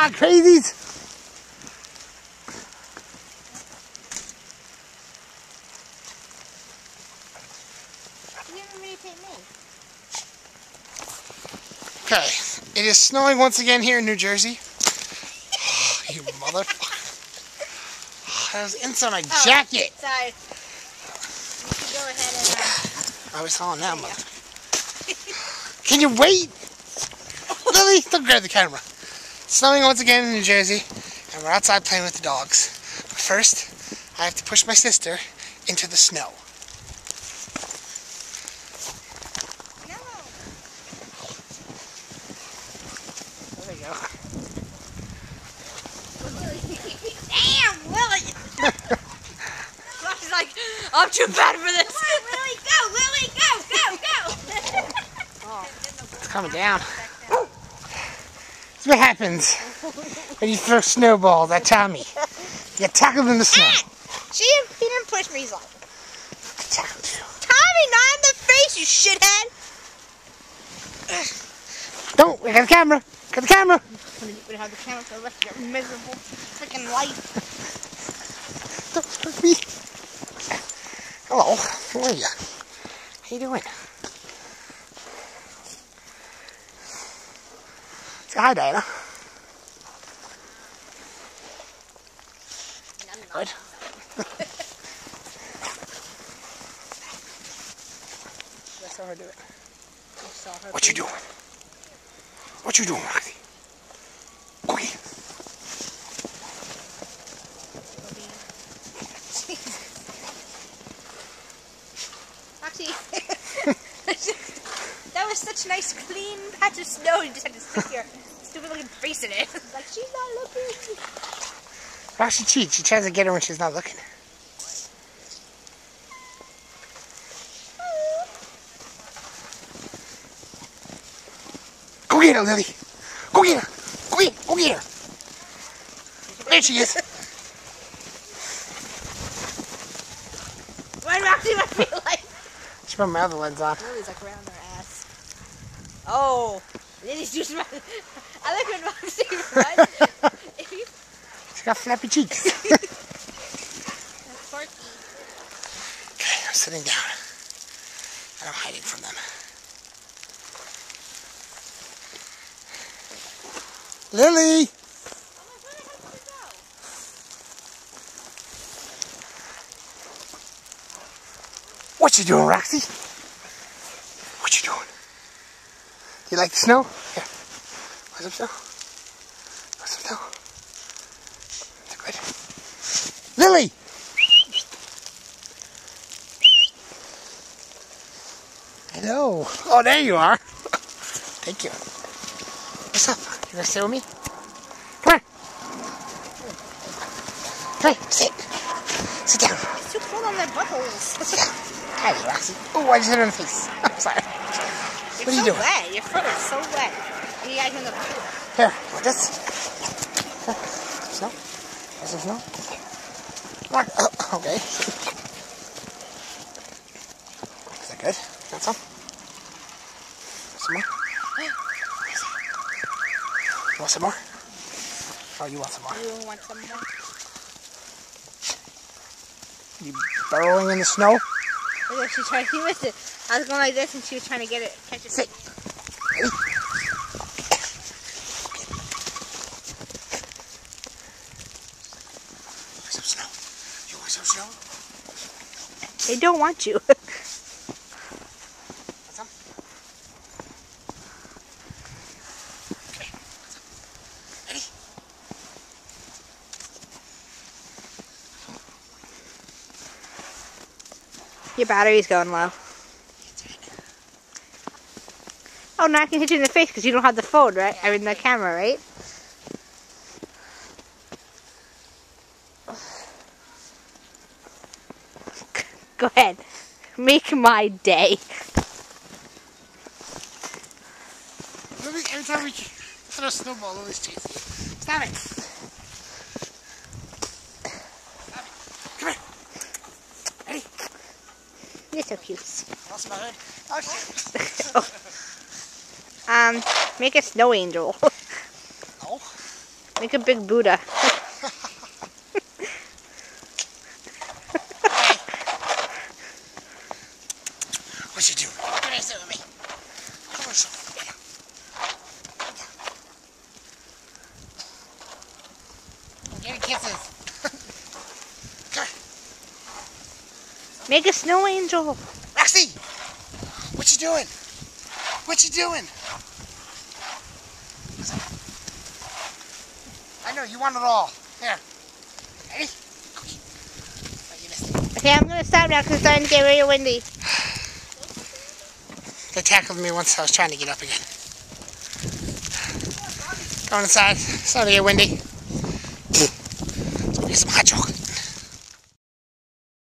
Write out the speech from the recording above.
on, crazies! You didn't really paint me. Okay, it is snowing once again here in New Jersey. Oh, you motherfucker. I was inside my jacket. Sorry. You can go ahead and... I was on now, mother. Can you wait? Lily, don't grab the camera. It's snowing once again in New Jersey, and we're outside playing with the dogs. But first, I have to push my sister into the snow. No. There we go. Damn, Willie! She's like, I'm too bad for this. Come on, Willie, go, Willie, go, go, go! It's coming down. That's what happens when you throw snowballs at Tommy. You get tackled in the snow. He didn't push me, he's like, Tackled you. Tommy, not in the face, you shithead! Don't, we got the camera. Got the camera. I'm gonna have the camera for the rest of your miserable freaking life. Don't hurt me. Hello, how are you? How you doing? Say hi, Diana. Good. I saw her do it. What you doing? What you doing, Roxy? Okay. Actually, that was such a nice clean patch of snow. You just had to stick your stupid looking face in it. Like, she's not looking. Roxy cheats. She tries to get her when she's not looking. Go get her, Lily. Go get her. Go get her. Go get her. There she is. Why Roxy might be like... She put my other lens on. Lily's like around her ass. Oh, Lily's just... I like when Roxy runs. She got flappy cheeks. That's quirky. Okay, I'm sitting down. And I'm hiding from them. Lily! What you doing, Roxy? What you doing? You like the snow? Here. Want some snow? Want some snow? Is it good? Lily! Hello. Oh, there you are. Thank you. What's up? You gonna sit with me? Come here. Come here. Sit. Sit down. It's too cold on their buttholes. Sit down. Hi, Roxy. Oh, I just hit her in the face. I'm sorry. What are you doing? Wet. Your foot is so wet. And you guys in the pool. Here, like this. Snow? Is there snow? Okay. Is that good? Want some? Some more? You want some more? Oh, you want some more? You want some more? You burrowing in the snow? Look, she tried. She missed it. I was going like this, and she was trying to get it. Catch it. Sit. Ready? Want some snow? You want some snow? They don't want you. Want some? Okay. Ready? Your battery's going low. Oh, now I can hit you in the face because you don't have the phone, right? I mean, the camera, right? Go ahead. Make my day. Lily, every time we throw a snowball, Lily's chasing you. Stop it. Stop it. Come here. Ready? You're so cute. Lost my hood. Oh, shit. Make a snow angel. No. Make a big Buddha. What you doing? Come here, sit with me. Come on, son. I'm getting kisses. Come here. Make a snow angel. Roxy! What you doing? What you doing? I know, you want it all. Here. Ready? Okay, I'm going to stop now because it's starting to get really windy. They tackled me once I was trying to get up again. Going inside. It's starting to get windy. Let's go get some hot chocolate.